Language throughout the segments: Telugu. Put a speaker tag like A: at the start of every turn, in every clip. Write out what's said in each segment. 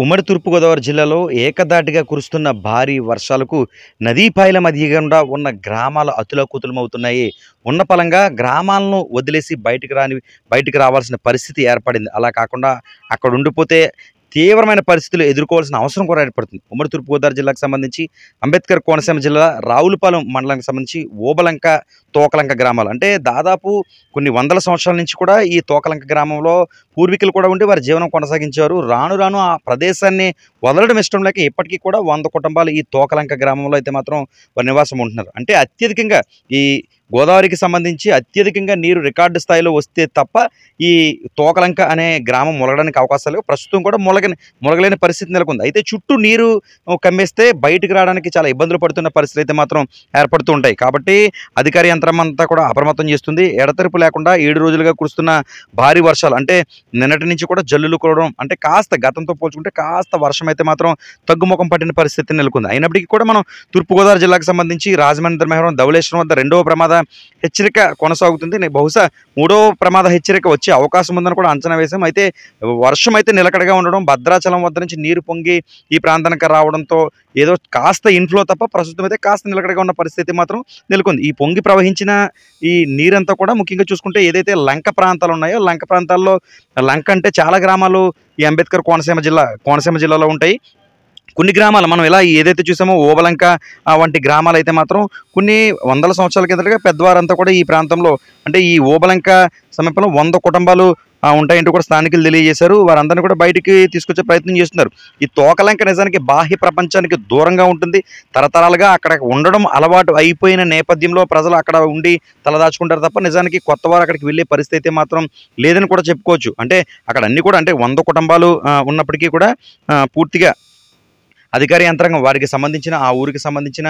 A: ఉమ్మడి తూర్పుగోదావరి జిల్లాలో ఏకధాటిగా కురుస్తున్న భారీ వర్షాలకు నదీపాయల మధ్య గుండా ఉన్న గ్రామాలు అతులాకుతలమవుతున్నాయి. ఉన్న పలంగా గ్రామాలను వదిలేసి బయటికి రావాల్సిన పరిస్థితి ఏర్పడింది. అలా కాకుండా అక్కడ ఉండిపోతే తీవ్రమైన పరిస్థితులు ఎదుర్కోవాల్సిన అవసరం కూడా ఏర్పడుతుంది. ఉమ్మడి తూర్పుగోదావరి జిల్లాకు సంబంధించి అంబేద్కర్ కోనసీమ జిల్లా రావులపాలెం మండలానికి సంబంధించి ఓబలంక, తోకలంక గ్రామాలు అంటే దాదాపు కొన్ని వందల సంవత్సరాల నుంచి కూడా ఈ తోకలంక గ్రామంలో పూర్వీకులు కూడా ఉండి వారి జీవనం కొనసాగించారు. రాను రాను ఆ ప్రదేశాన్ని వదలడం ఇష్టం లేక ఇప్పటికీ కూడా 100 కుటుంబాలు ఈ తోకలంక గ్రామంలో అయితే మాత్రం వారి నివాసం ఉంటున్నారు. అంటే అత్యధికంగా ఈ గోదావరికి సంబంధించి అత్యధికంగా నీరు రికార్డు స్థాయిలో వస్తే తప్ప ఈ తోకలంక అనే గ్రామం ములగడానికి అవకాశాలు లేవు. ప్రస్తుతం కూడా ములగలేని పరిస్థితి నెలకొంది. అయితే చుట్టూ నీరు కమ్మేస్తే బయటికి రావడానికి చాలా ఇబ్బందులు పడుతున్న పరిస్థితులు అయితే మాత్రం ఏర్పడుతూ ఉంటాయి. కాబట్టి అధికార యంత్రం అంతా కూడా అప్రమత్తం చేస్తుంది. ఎడతెరిపి లేకుండా 7 రోజులుగా కురుస్తున్న భారీ వర్షాలు అంటే నిన్నటి నుంచి కూడా జల్లులు కురవడం అంటే కాస్త గతంతో పోల్చుకుంటే కాస్త వర్షం అయితే మాత్రం తగ్గుముఖం పట్టిన పరిస్థితి నెలకొంది. అయినప్పటికీ కూడా మనం తూర్పుగోదావరి జిల్లాకు సంబంధించి రాజమండ్రి మహేశ్వరం ధవళేశ్వరం వద్ద 2వ ప్రమాద హెచ్చరిక కొనసాగుతుంది. బహుశా 3వ ప్రమాద హెచ్చరిక వచ్చే అవకాశం ఉందని కూడా అంచనా వేశాం. అయితే వర్షం అయితే నిలకడగా ఉండడం, భద్రాచలం వద్ద నుంచి నీరు పొంగి ఈ ప్రాంతానికి రావడంతో ఏదో కాస్త ఇన్ఫ్లో తప్ప ప్రస్తుతం అయితే కాస్త నిలకడగా ఉన్న పరిస్థితి మాత్రం నెలకొంది. ఈ పొంగి ప్రవహించిన ఈ నీరంతా కూడా ముఖ్యంగా చూసుకుంటే ఏదైతే లంక ప్రాంతాలు ఉన్నాయో లంక ప్రాంతాల్లో లంక అంటే చాలా గ్రామాలు ఈ అంబేద్కర్ కోనసీమ జిల్లాలో ఉంటాయి. కొన్ని గ్రామాలు మనం ఇలా ఏదైతే చూసామో ఓబలంక వంటి గ్రామాలు అయితే మాత్రం కొన్ని వందల సంవత్సరాల కిందటగా పెద్దవారంతా కూడా ఈ ప్రాంతంలో అంటే ఈ ఓబలంక సమీపంలో 100 కుటుంబాలు ఉంటాయంటూ కూడా స్థానికులు తెలియజేశారు. వారందరినీ కూడా బయటికి తీసుకొచ్చే ప్రయత్నం చేస్తున్నారు. ఈ తోకలంక నిజానికి బాహ్య ప్రపంచానికి దూరంగా ఉంటుంది. తరతరాలుగా అక్కడ ఉండడం అలవాటు అయిపోయిన నేపథ్యంలో ప్రజలు అక్కడ ఉండి తలదాచుకుంటారు తప్ప నిజానికి కొత్త వారు అక్కడికి వెళ్ళే పరిస్థితి అయితే మాత్రం లేదని కూడా చెప్పుకోవచ్చు. అంటే అక్కడ అన్ని కూడా అంటే 100 కుటుంబాలు ఉన్నప్పటికీ కూడా పూర్తిగా అధికార యంత్రాంగం వారికి సంబంధించిన ఆ ఊరికి సంబంధించిన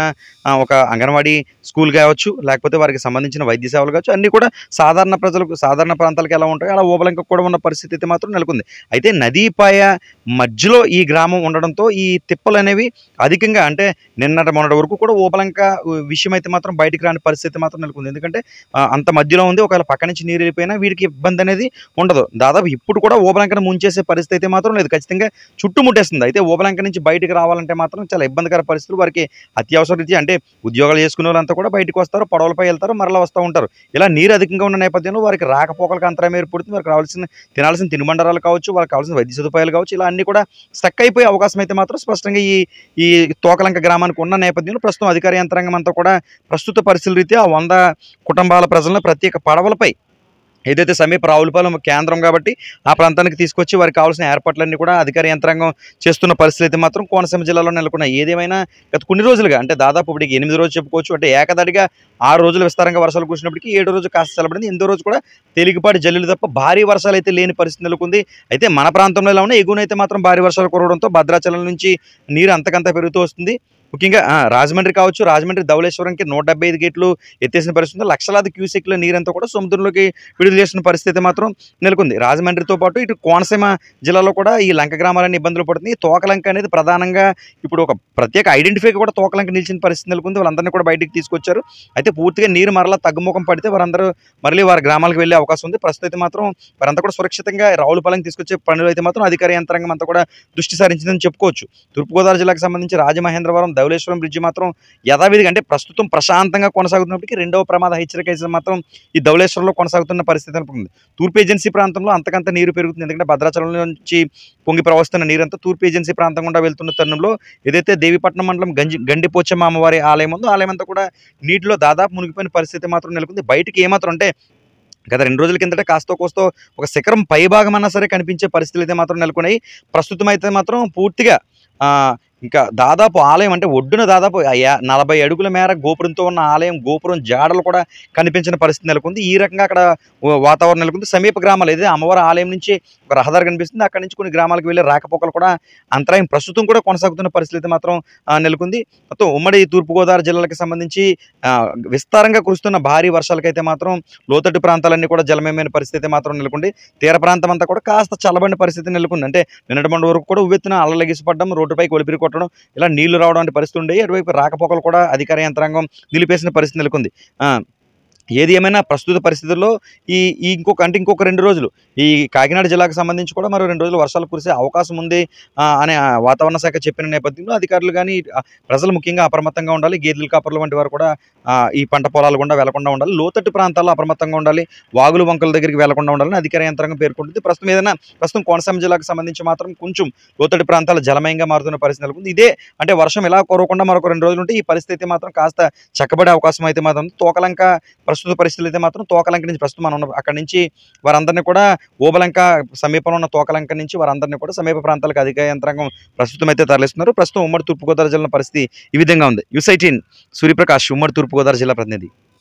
A: ఒక అంగన్వాడీ స్కూల్ కావచ్చు, లేకపోతే వారికి సంబంధించిన వైద్య సేవలు కావచ్చు, అన్నీ కూడా సాధారణ ప్రాంతాలకు ఎలా ఉంటాయో అలా ఓబలంక కూడా ఉన్న పరిస్థితి అయితే మాత్రం నెలకొంది. అయితే నదీపాయ మధ్యలో ఈ గ్రామం ఉండడంతో ఈ తిప్పలు అనేవి అధికంగా అంటే మొన్నటి వరకు కూడా ఓబలంక విషయం అయితే మాత్రం బయటికి రాని పరిస్థితి మాత్రం నెలకొంది. ఎందుకంటే అంత మధ్యలో ఉంది. ఒకవేళ పక్క నుంచి నీరు వెళ్ళిపోయినా వీడికి ఇబ్బంది అనేది ఉండదు. దాదాపు ఇప్పుడు కూడా ఓబలంకను ముంచేసే పరిస్థితి అయితే మాత్రం లేదు. ఖచ్చితంగా చుట్టుముట్టేస్తుంది. అయితే ఓబలంక నుంచి బయటికి రావాలంటే మాత్రం చాలా ఇబ్బందికర పరిస్థితులు వారికి అత్యవసర రీత్యా అంటే ఉద్యోగాలు చేసుకునే వాళ్ళంతా కూడా బయటకు వస్తారు, పడవలపై వెళ్తారు, మరలా వస్తూ ఉంటారు. ఇలా నీరు అధికంగా ఉన్న నేపథ్యంలో వారికి రాకపోకలకు అంతరాయం ఏర్పడుతుంది. వారికి తినాల్సిన తినుబండారాలు కావచ్చు, వాళ్ళకి కావాల్సిన వైద్య సదుపాయాలు కావచ్చు, ఇలా అన్ని కూడా స్టక్ అయిపోయే అవకాశం అయితే మాత్రం స్పష్టంగా ఈ తోకలంక గ్రామానికి ఉన్న నేపథ్యంలో ప్రస్తుతం అధికార యంత్రాంగం అంతా కూడా ప్రస్తుత పరిస్థితుల రీత్యా 100 కుటుంబాల ప్రజలను ప్రత్యేక పడవలపై ఏదైతే సమీప రావులపాలెం కేంద్రం కాబట్టి ఆ ప్రాంతానికి తీసుకొచ్చి వారికి కావాల్సిన ఏర్పాట్లన్నీ కూడా అధికార యంత్రాంగం చేస్తున్న పరిస్థితి అయితే మాత్రం కోనసీమ జిల్లాలో నెలకొన్నాయి. ఏదేమైనా గత కొన్ని రోజులుగా అంటే దాదాపు ఇప్పటికి 8 రోజులు చెప్పుకోవచ్చు. అంటే ఏకదాటిగా 6 రోజులు విస్తారంగా వర్షాలు కురిసినప్పటికీ 7వ రోజు కాస్త చల్లబడింది. 8వ రోజు కూడా తేలికపాటి జల్లులు తప్ప భారీ వర్షాలు అయితే లేని పరిస్థితి నెలకొంది. అయితే మన ప్రాంతంలో ఎలా ఉన్నా ఎగువనైతే మాత్రం భారీ వర్షాలు కురవడంతో భద్రాచలం నుంచి నీరు అంతకంతా పెరుగుతూ వస్తుంది. ముఖ్యంగా రాజమండ్రి కావచ్చు, రాజమండ్రి ధవళేశ్వరంకి 175 గేట్లు ఎత్తేసిన పరిస్థితి, లక్షలాది క్యూసెక్ల నీరంతా కూడా సముద్రంలోకి విడుదల చేసిన పరిస్థితి మాత్రం నెలకొంది. రాజమండ్రితో పాటు ఇటు కోనసీమ జిల్లాలో కూడా ఈ లంక గ్రామాలన్నీ ఇబ్బందులు పడుతుంది. తోకలంక అనేది ప్రధానంగా ఇప్పుడు ఒక ప్రత్యేక ఐడెంటిఫైగా కూడా తోకలంక నిలిచిన పరిస్థితి నెలకొంది. వాళ్ళందరినీ కూడా బయటికి తీసుకొచ్చారు. అయితే పూర్తిగా నీరు మరలా తగ్గుముఖం పడితే వారందరూ మళ్ళీ వారి గ్రామాలకు వెళ్ళే అవకాశం ఉంది. ప్రస్తుతం అయితే మాత్రం వారంతా కూడా సురక్షితంగా రావులపాలెం తీసుకొచ్చే పనులు అయితే మాత్రం అధికార యంత్రాంగం అంతా కూడా దృష్టి సారించిందని చెప్పుకోవచ్చు. తూర్పుగోదావరి జిల్లాకు సంబంధించి రాజమహేంద్రవరం ధవళేశ్వరం బ్రిడ్జి మాత్రం యథావిధిగా అంటే ప్రస్తుతం ప్రశాంతంగా కొనసాగుతున్నప్పటికీ 2వ ప్రమాద హెచ్చరిక మాత్రం ఈ ధవళేశ్వరంలో కొనసాగుతున్న పరిస్థితి నెలకొంది. తూర్పు ఏజెన్సీ ప్రాంతంలో అంతకంత నీరు పెరుగుతుంది. ఎందుకంటే భద్రాచలం నుంచి పొంగి ప్రవహిస్తున్న నీరంతా తూర్పు ఏజెన్సీ ప్రాంతం గుండా వెళ్తున్న తరుణంలో ఏదైతే దేవీపట్నం మండలం గండిపోచమ్మ అమ్మవారి ఆలయం ఉందో ఆలయం అంతా కూడా నీటిలో దాదాపు మునిగిపోయిన పరిస్థితి మాత్రం నెలకొంది. బయటికి ఏమాత్రం అంటే గత 2 రోజుల కిందట కాస్తో కోస్తో ఒక శిఖరం పైభాగం అన్నా సరే కనిపించే పరిస్థితులు అయితే మాత్రం నెలకొన్నాయి. ప్రస్తుతం అయితే మాత్రం పూర్తిగా ఇంకా దాదాపు ఆలయం అంటే ఒడ్డున దాదాపు 40 అడుగుల మేర గోపురంతో ఉన్న ఆలయం గోపురం జాడలు కూడా కనిపించిన పరిస్థితి నెలకొంది. ఈ రకంగా అక్కడ వాతావరణం నెలకొంది. సమీప గ్రామాలు ఏదైతే అమ్మవారి ఆలయం నుంచి ఒక రహదారి కనిపిస్తుంది, అక్కడి నుంచి కొన్ని గ్రామాలకు వెళ్ళే రాకపోకలు కూడా అంతరాయం ప్రస్తుతం కూడా కొనసాగుతున్న పరిస్థితి మాత్రం నెలకొంది. మొత్తం ఉమ్మడి తూర్పుగోదావరి జిల్లాలకు సంబంధించి విస్తారంగా కురుస్తున్న భారీ వర్షాలకైతే మాత్రం లోతట్టు ప్రాంతాలన్నీ కూడా జలమయమైన పరిస్థితి మాత్రం నెలకొంది. తీర ప్రాంతం అంతా కూడా కాస్త చల్లబడిన పరిస్థితి నెలకొంది. అంటే నిన్నటి మొండ వరకు కూడా ఉవ్వెత్తున అలలగిసిపడడం, రోడ్డుపైకి ఒలిపిరి కొట్టడం, ఇలా నీళ్లు రావడం వంటి పరిస్థితి ఉండేవి. అటువైపు రాకపోకలు కూడా అధికార యంత్రాంగం నిలిపేసిన పరిస్థితి నెలకొంది. ఏది ఏమైనా ప్రస్తుత పరిస్థితుల్లో ఈ ఈ ఇంకొక 2 రోజులు ఈ కాకినాడ జిల్లాకు సంబంధించి కూడా మరో 2 రోజులు వర్షాలు కురిసే అవకాశం ఉంది అనే వాతావరణ శాఖ చెప్పిన నేపథ్యంలో అధికారులు గాని, ప్రజలు ముఖ్యంగా అప్రమత్తంగా ఉండాలి. గేదెలు కాపరులు వంటి వారు కూడా ఈ పంట పొలాల గుండా వెళ్లకుండా ఉండాలి. లోతట్టు ప్రాంతాల్లో అప్రమత్తంగా ఉండాలి. వాగులు, వంకల దగ్గరికి వెళ్లకుండా ఉండాలని అధికార యంత్రాంగం పేర్కొంటుంది. ప్రస్తుతం కోనసీమ జిల్లాకు సంబంధించి మాత్రం కొంచెం లోతట్టు ప్రాంతాలు జలమయంగా మారుతున్న పరిస్థితి నెలకొంది. ఇదే అంటే వర్షం ఇలా కురవకుండా మరొక 2 రోజులు ఉంటే ఈ పరిస్థితి అయితే మాత్రం కాస్త చక్కబడే అవకాశం అయితే మాత్రం ఉంది. తోకలంక ప్రస్తుత పరిస్థితులు అయితే మాత్రం తోకలంక నుంచి ప్రస్తుతం మనం ఉన్న అక్కడి నుంచి వారందరినీ కూడా ఓబలంక సమీపంలో ఉన్న తోకలంక నుంచి వారందరినీ కూడా సమీప ప్రాంతాలకు అధికార యంత్రాంగం ప్రస్తుతం అయితే తరలిస్తున్నారు. ప్రస్తుతం ఉమ్మడి తూర్పుగోదావరి జిల్లా పరిస్థితి ఈ విధంగా ఉంది. యూసైటీన్ సూర్యప్రకాష్, ఉమ్మడి తూర్పుగోదావరి జిల్లా ప్రతినిధి.